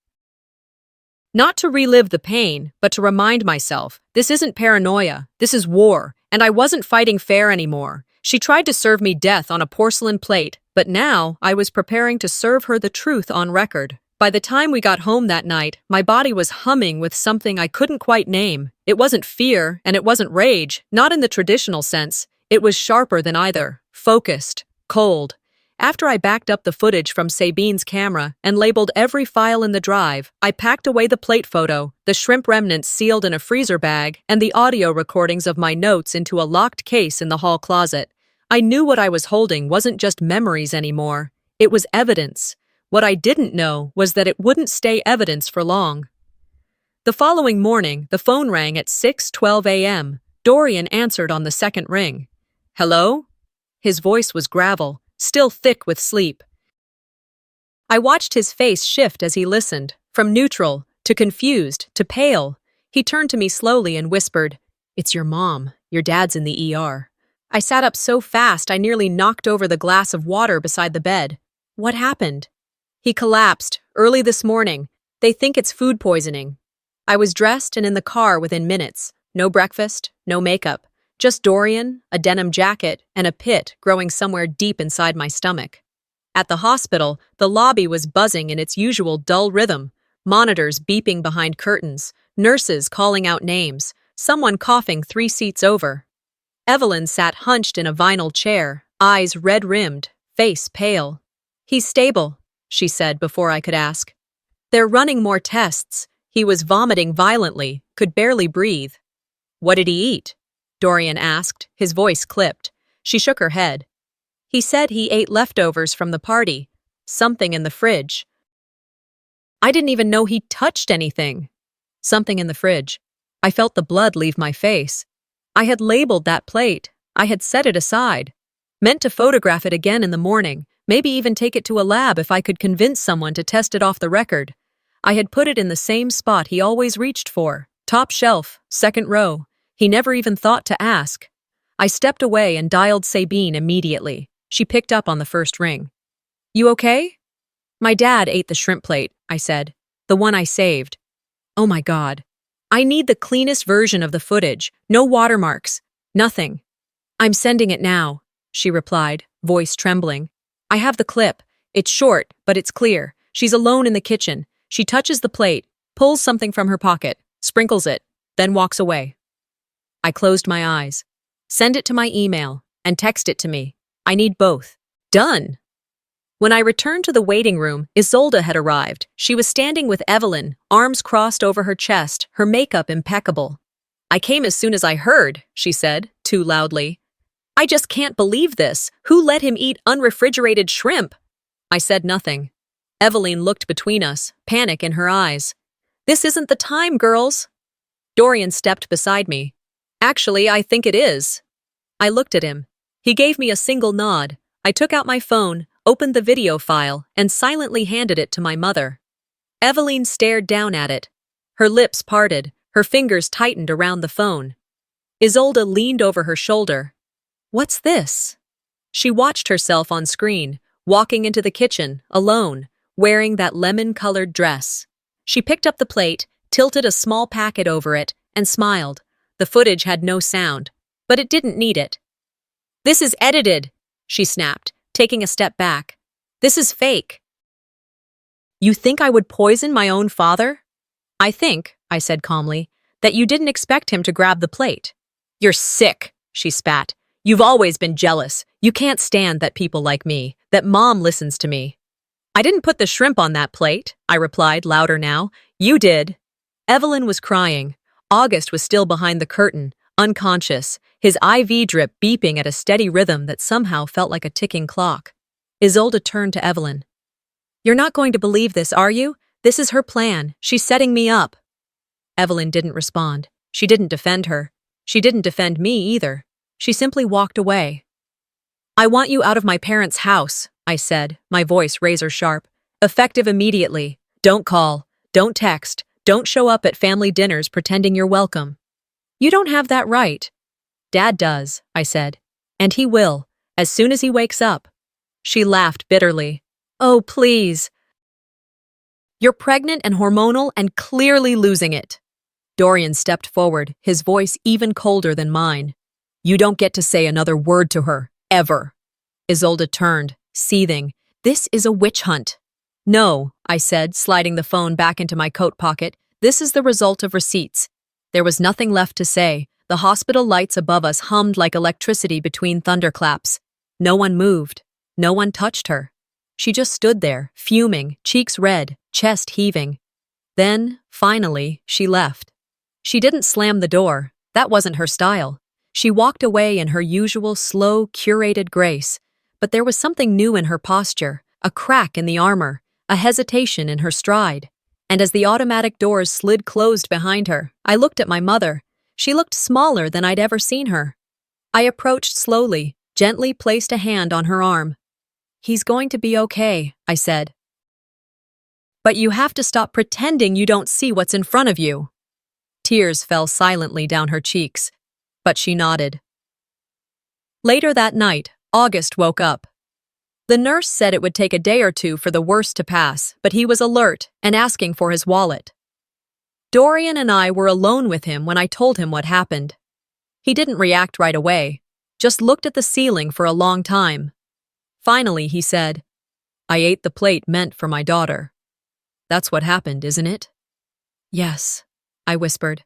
Speaker 1: Not to relive the pain, but to remind myself, this isn't paranoia, this is war, and I wasn't fighting fair anymore. She tried to serve me death on a porcelain plate, but now I was preparing to serve her the truth on record. By the time we got home that night, my body was humming with something I couldn't quite name. It wasn't fear, and it wasn't rage, not in the traditional sense. It was sharper than either, focused, cold. After I backed up the footage from Sabine's camera and labeled every file in the drive, I packed away the plate photo, the shrimp remnants sealed in a freezer bag, and the audio recordings of my notes into a locked case in the hall closet. I knew what I was holding wasn't just memories anymore. It was evidence. What I didn't know was that it wouldn't stay evidence for long. The following morning, the phone rang at 6:12 a.m. Dorian answered on the second ring. Hello? His voice was gravel, still thick with sleep. I watched his face shift as he listened, from neutral, to confused, to pale. He turned to me slowly and whispered, It's your mom. Your dad's in the ER. I sat up so fast I nearly knocked over the glass of water beside the bed. What happened? He collapsed, early this morning. They think it's food poisoning. I was dressed and in the car within minutes. No breakfast, no makeup. Just Dorian, a denim jacket, and a pit growing somewhere deep inside my stomach. At the hospital, the lobby was buzzing in its usual dull rhythm, monitors beeping behind curtains, nurses calling out names, someone coughing 3 seats over. Evelyn sat hunched in a vinyl chair, eyes red-rimmed, face pale. He's stable, she said before I could ask. They're running more tests. He was vomiting violently, could barely breathe. What did he eat? Dorian asked, his voice clipped. She shook her head. He said he ate leftovers from the party, something in the fridge. I didn't even know he touched anything. Something in the fridge. I felt the blood leave my face. I had labeled that plate. I had set it aside. Meant to photograph it again in the morning, maybe even take it to a lab if I could convince someone to test it off the record. I had put it in the same spot he always reached for, top shelf, second row. He never even thought to ask. I stepped away and dialed Sabine immediately. She picked up on the first ring. You okay? My dad ate the shrimp plate, I said. The one I saved. Oh my God. I need the cleanest version of the footage. No watermarks. Nothing. I'm sending it now, she replied, voice trembling. I have the clip. It's short, but it's clear. She's alone in the kitchen. She touches the plate, pulls something from her pocket, sprinkles it, then walks away. I closed my eyes. Send it to my email and text it to me. I need both. Done. When I returned to the waiting room, Isolde had arrived. She was standing with Evelyn, arms crossed over her chest, her makeup impeccable. I came as soon as I heard, she said, too loudly. I just can't believe this. Who let him eat unrefrigerated shrimp? I said nothing. Evelyn looked between us, panic in her eyes. This isn't the time, girls. Dorian stepped beside me. Actually, I think it is. I looked at him. He gave me a single nod. I took out my phone, opened the video file, and silently handed it to my mother. Evelyn stared down at it. Her lips parted, her fingers tightened around the phone. Isolde leaned over her shoulder. What's this? She watched herself on screen, walking into the kitchen, alone, wearing that lemon-colored dress. She picked up the plate, tilted a small packet over it, and smiled. The footage had no sound, but it didn't need it. This is edited, she snapped, taking a step back. This is fake. You think I would poison my own father? I think, I said calmly, that you didn't expect him to grab the plate. You're sick, she spat. You've always been jealous. You can't stand that people like me, that Mom listens to me. I didn't put the shrimp on that plate, I replied, louder now. You did. Evelyn was crying. August was still behind the curtain, unconscious, his IV drip beeping at a steady rhythm that somehow felt like a ticking clock. Isolde turned to Evelyn. You're not going to believe this, are you? This is her plan. She's setting me up. Evelyn didn't respond. She didn't defend her. She didn't defend me either. She simply walked away. I want you out of my parents' house, I said, my voice razor-sharp. Effective immediately. Don't call. Don't text. Don't show up at family dinners pretending you're welcome. You don't have that right. Dad does, I said. And he will, as soon as he wakes up. She laughed bitterly. Oh, please. You're pregnant and hormonal and clearly losing it. Dorian stepped forward, his voice even colder than mine. You don't get to say another word to her, ever. Isolde turned, seething. This is a witch hunt. No, I said, sliding the phone back into my coat pocket. This is the result of receipts. There was nothing left to say. The hospital lights above us hummed like electricity between thunderclaps. No one moved. No one touched her. She just stood there, fuming, cheeks red, chest heaving. Then, finally, she left. She didn't slam the door. That wasn't her style. She walked away in her usual slow, curated grace. But there was something new in her posture, a crack in the armor, a hesitation in her stride. And as the automatic doors slid closed behind her, I looked at my mother. She looked smaller than I'd ever seen her. I approached slowly, gently placed a hand on her arm. He's going to be okay, I said. But you have to stop pretending you don't see what's in front of you. Tears fell silently down her cheeks, but she nodded. Later that night, August woke up. The nurse said it would take a day or two for the worst to pass, but he was alert and asking for his wallet. Dorian and I were alone with him when I told him what happened. He didn't react right away, just looked at the ceiling for a long time. Finally, he said, I ate the plate meant for my daughter. That's what happened, isn't it? Yes, I whispered.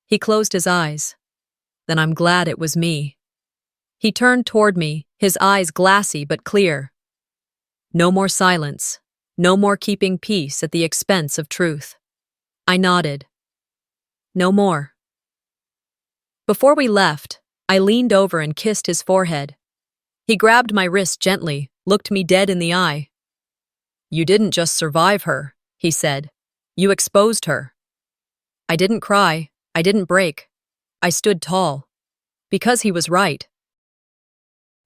Speaker 1: He closed his eyes. Then I'm glad it was me. He turned toward me, his eyes glassy but clear. No more silence, no more keeping peace at the expense of truth. I nodded. No more. Before we left, I leaned over and kissed his forehead. He grabbed my wrist gently, looked me dead in the eye. You didn't just survive her, he said. You exposed her. I didn't cry. I didn't break. I stood tall. Because he was right.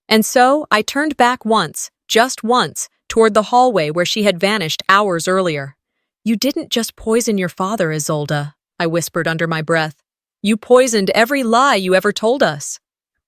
Speaker 1: And so I turned back once, just once, toward the hallway where she had vanished hours earlier. You didn't just poison your father, Isolde, I whispered under my breath. You poisoned every lie you ever told us.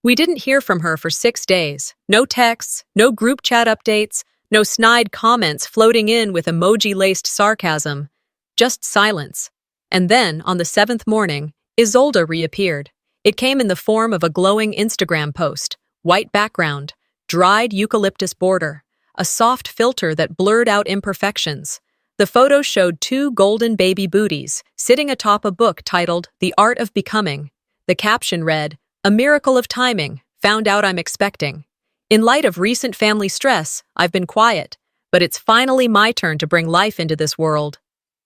Speaker 1: We didn't hear from her for 6 days. No texts, no group chat updates, no snide comments floating in with emoji-laced sarcasm. Just silence. And then, on the 7th morning, Isolde reappeared. It came in the form of a glowing Instagram post, white background, dried eucalyptus border, a soft filter that blurred out imperfections. The photo showed 2 golden baby booties sitting atop a book titled The Art of Becoming. The caption read, A miracle of timing, found out I'm expecting. In light of recent family stress, I've been quiet, but it's finally my turn to bring life into this world.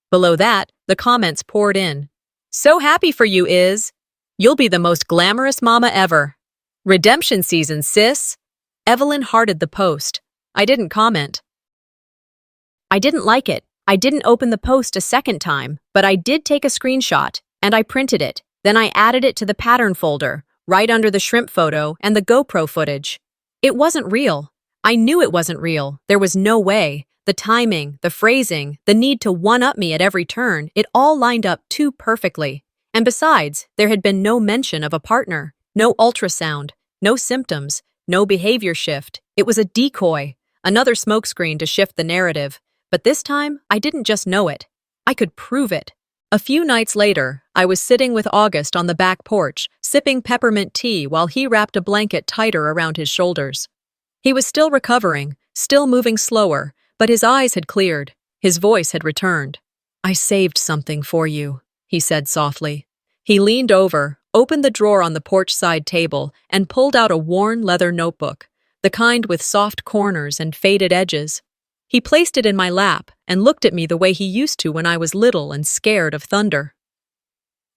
Speaker 1: Below that, the comments poured in. So happy for you, Iz. You'll be the most glamorous mama ever. Redemption season, sis. Evelyn hearted the post. I didn't comment. I didn't like it. I didn't open the post a second time, but I did take a screenshot, and I printed it. Then I added it to the pattern folder, right under the shrimp photo and the GoPro footage. It wasn't real. I knew it wasn't real. There was no way. The timing, the phrasing, the need to one-up me at every turn, it all lined up too perfectly. And besides, there had been no mention of a partner, no ultrasound, no symptoms, no behavior shift. It was a decoy, another smokescreen to shift the narrative. But this time, I didn't just know it. I could prove it. A few nights later, I was sitting with August on the back porch, sipping peppermint tea while he wrapped a blanket tighter around his shoulders. He was still recovering, still moving slower, but his eyes had cleared. His voice had returned. I saved something for you, he said softly. He leaned over, opened the drawer on the porch side table, and pulled out a worn leather notebook, the kind with soft corners and faded edges. He placed it in my lap and looked at me the way he used to when I was little and scared of thunder.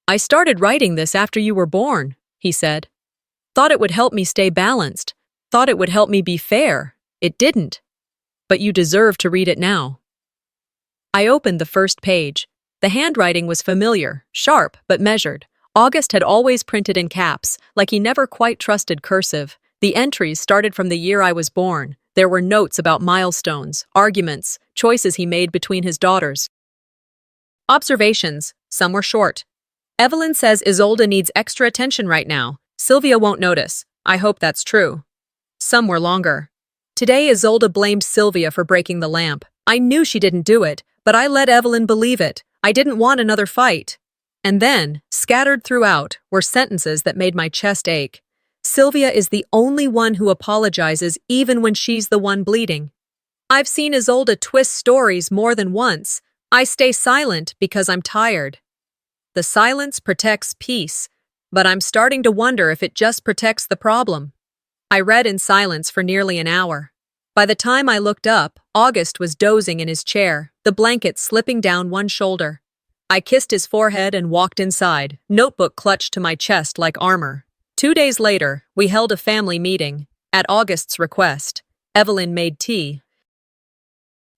Speaker 1: I started writing this after you were born, he said. Thought it would help me stay balanced. Thought it would help me be fair. It didn't. But you deserve to read it now. I opened the first page. The handwriting was familiar, sharp, but measured. August had always printed in caps, like he never quite trusted cursive. The entries started from the year I was born. There were notes about milestones, arguments, choices he made between his daughters. Observations. Some were short. Evelyn says Isolde needs extra attention right now. Sylvia won't notice. I hope that's true. Some were longer. Today, Isolde blamed Sylvia for breaking the lamp. I knew she didn't do it, but I let Evelyn believe it. I didn't want another fight. And then, scattered throughout, were sentences that made my chest ache. Sylvia is the only one who apologizes even when she's the one bleeding. I've seen Isolde twist stories more than once. I stay silent because I'm tired. The silence protects peace, but I'm starting to wonder if it just protects the problem. I read in silence for nearly an hour. By the time I looked up, August was dozing in his chair, the blanket slipping down one shoulder. I kissed his forehead and walked inside, notebook clutched to my chest like armor. 2 days later, we held a family meeting. At August's request, Evelyn made tea.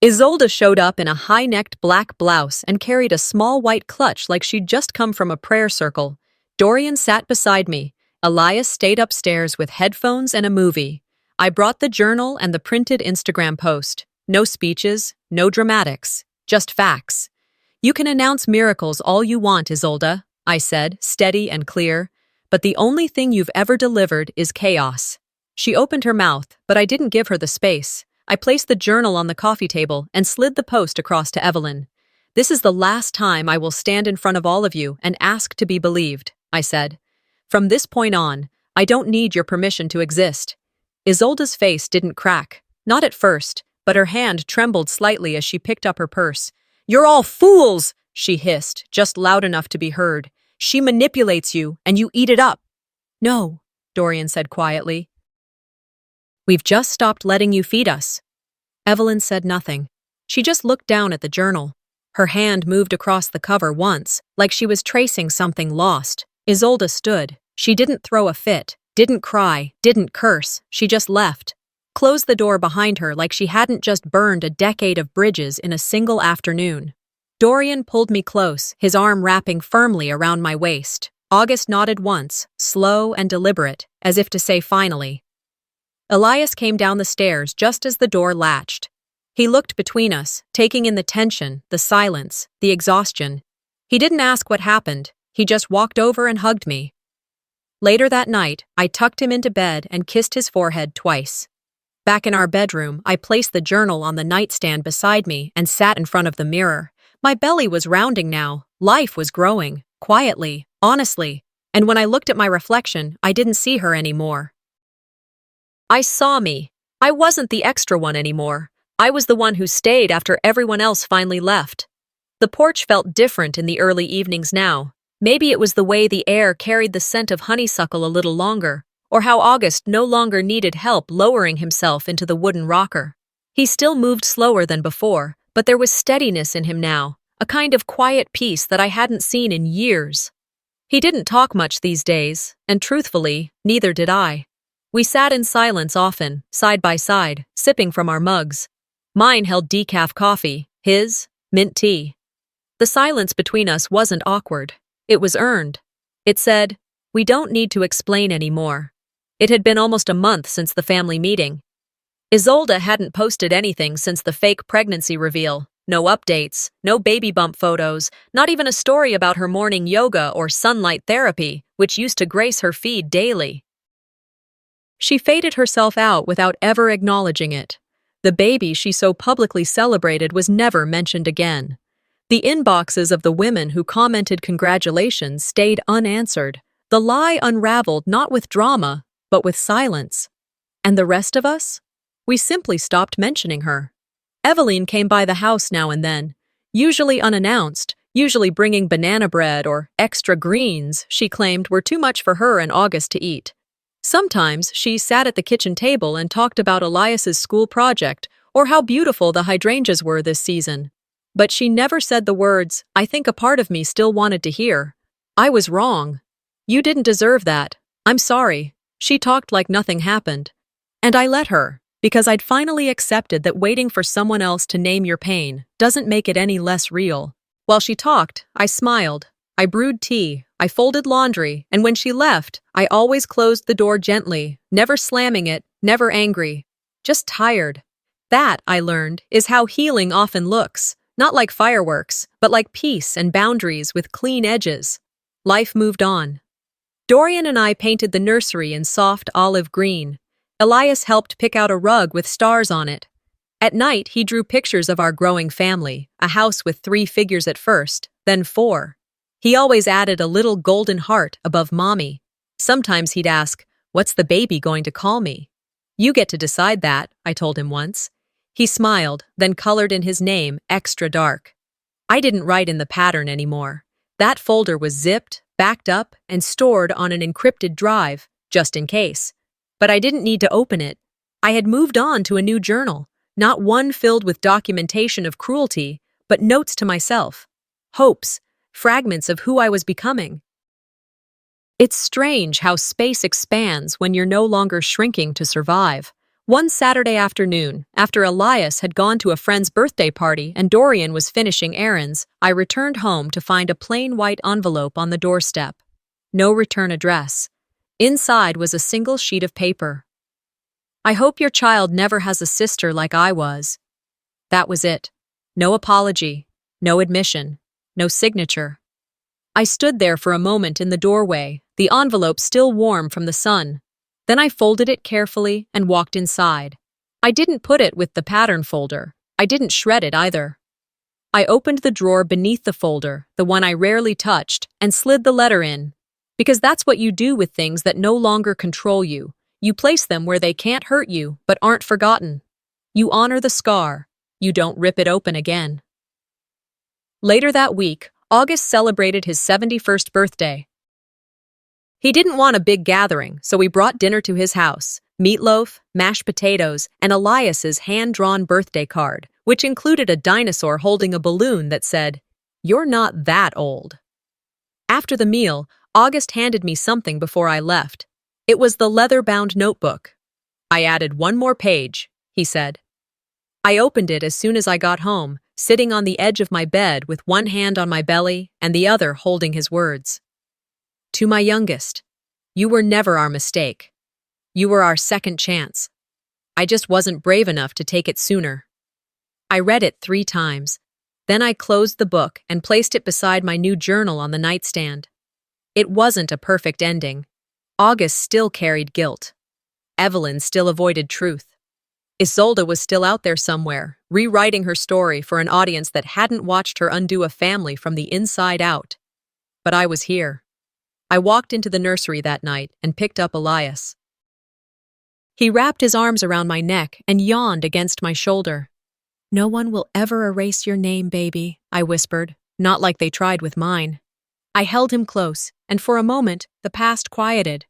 Speaker 1: Isolde showed up in a high-necked black blouse and carried a small white clutch like she'd just come from a prayer circle. Dorian sat beside me. Elias stayed upstairs with headphones and a movie. I brought the journal and the printed Instagram post. No speeches, no dramatics, just facts. You can announce miracles all you want, Isolde, I said, steady and clear. But the only thing you've ever delivered is chaos. She opened her mouth, but I didn't give her the space. I placed the journal on the coffee table and slid the post across to Evelyn. This is the last time I will stand in front of all of you and ask to be believed, I said. From this point on, I don't need your permission to exist. Isolde's face didn't crack. Not at first, but her hand trembled slightly as she picked up her purse. You're all fools, she hissed, just loud enough to be heard. She manipulates you, and you eat it up. No, Dorian said quietly. We've just stopped letting you feed us. Evelyn said nothing. She just looked down at the journal. Her hand moved across the cover once, like she was tracing something lost. Isolde stood. She didn't throw a fit, didn't cry, didn't curse. She just left. Closed the door behind her like she hadn't just burned a decade of bridges in a single afternoon. Dorian pulled me close, his arm wrapping firmly around my waist. August nodded once, slow and deliberate, as if to say finally. Elias came down the stairs just as the door latched. He looked between us, taking in the tension, the silence, the exhaustion. He didn't ask what happened. He just walked over and hugged me. Later that night, I tucked him into bed and kissed his forehead twice. Back in our bedroom, I placed the journal on the nightstand beside me and sat in front of the mirror. My belly was rounding now. Life was growing, quietly, honestly. And when I looked at my reflection, I didn't see her anymore. I saw me. I wasn't the extra one anymore. I was the one who stayed after everyone else finally left. The porch felt different in the early evenings now. Maybe it was the way the air carried the scent of honeysuckle a little longer, or how August no longer needed help lowering himself into the wooden rocker. He still moved slower than before, but there was steadiness in him now, a kind of quiet peace that I hadn't seen in years. He didn't talk much these days, and truthfully, neither did I. We sat in silence often, side by side, sipping from our mugs. Mine held decaf coffee, his, mint tea. The silence between us wasn't awkward. It was earned. It said, "We don't need to explain anymore." It had been almost a month since the family meeting. Isolde hadn't posted anything since the fake pregnancy reveal. No updates, no baby bump photos, not even a story about her morning yoga or sunlight therapy, which used to grace her feed daily. She faded herself out without ever acknowledging it. The baby she so publicly celebrated was never mentioned again. The inboxes of the women who commented congratulations stayed unanswered. The lie unraveled not with drama, but with silence. And the rest of us? We simply stopped mentioning her. Eveline came by the house now and then, usually unannounced, usually bringing banana bread or extra greens she claimed were too much for her and August to eat. Sometimes she sat at the kitchen table and talked about Elias's school project or how beautiful the hydrangeas were this season. But she never said the words, I think a part of me still wanted to hear. I was wrong. You didn't deserve that. I'm sorry. She talked like nothing happened. And I let her, because I'd finally accepted that waiting for someone else to name your pain doesn't make it any less real. While she talked, I smiled. I brewed tea. I folded laundry, and when she left, I always closed the door gently, never slamming it, never angry. Just tired. That, I learned, is how healing often looks. Not like fireworks, but like peace and boundaries with clean edges. Life moved on. Dorian and I painted the nursery in soft olive green. Elias helped pick out a rug with stars on it. At night, he drew pictures of our growing family, a house with 3 figures at first, then 4. He always added a little golden heart above Mommy. Sometimes he'd ask, "What's the baby going to call me?" "You get to decide that," I told him once. He smiled, then colored in his name extra dark. I didn't write in the pattern anymore. That folder was zipped, backed up, and stored on an encrypted drive, just in case. But I didn't need to open it. I had moved on to a new journal, not one filled with documentation of cruelty, but notes to myself. Hopes, fragments of who I was becoming. It's strange how space expands when you're no longer shrinking to survive. One Saturday afternoon, after Elias had gone to a friend's birthday party and Dorian was finishing errands, I returned home to find a plain white envelope on the doorstep. No return address. Inside was a single sheet of paper. I hope your child never has a sister like I was. That was it. No apology, no admission, no signature. I stood there for a moment in the doorway, the envelope still warm from the sun. Then I folded it carefully and walked inside. I didn't put it with the pattern folder. I didn't shred it either. I opened the drawer beneath the folder, the one I rarely touched, and slid the letter in. Because that's what you do with things that no longer control you. You place them where they can't hurt you, but aren't forgotten. You honor the scar. You don't rip it open again. Later that week, August celebrated his 71st birthday. He didn't want a big gathering, so we brought dinner to his house, meatloaf, mashed potatoes, and Elias's hand-drawn birthday card, which included a dinosaur holding a balloon that said, "You're not that old." After the meal, August handed me something before I left. It was the leather-bound notebook. "I added one more page," he said. I opened it as soon as I got home, sitting on the edge of my bed with one hand on my belly and the other holding his words. To my youngest, you were never our mistake. You were our second chance. I just wasn't brave enough to take it sooner. I read it 3 times. Then I closed the book and placed it beside my new journal on the nightstand. It wasn't a perfect ending. August still carried guilt. Eveline still avoided truth. Isolde was still out there somewhere, rewriting her story for an audience that hadn't watched her undo a family from the inside out. But I was here. I walked into the nursery that night and picked up Elias. He wrapped his arms around my neck and yawned against my shoulder. "No one will ever erase your name, baby," I whispered, not like they tried with mine. I held him close, and for a moment, the past quieted.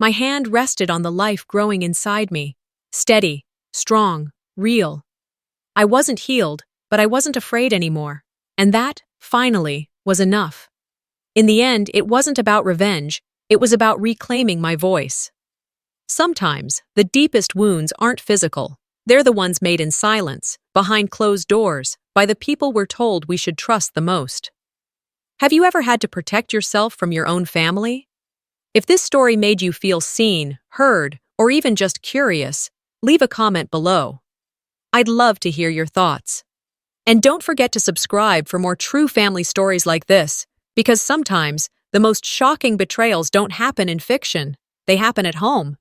Speaker 1: My hand rested on the life growing inside me. Steady, strong, real. I wasn't healed, but I wasn't afraid anymore. And that, finally, was enough. In the end, it wasn't about revenge, it was about reclaiming my voice. Sometimes, the deepest wounds aren't physical. They're the ones made in silence, behind closed doors, by the people we're told we should trust the most. Have you ever had to protect yourself from your own family? If this story made you feel seen, heard, or even just curious, leave a comment below. I'd love to hear your thoughts. And don't forget to subscribe for more true family stories like this, because sometimes the most shocking betrayals don't happen in fiction, they happen at home.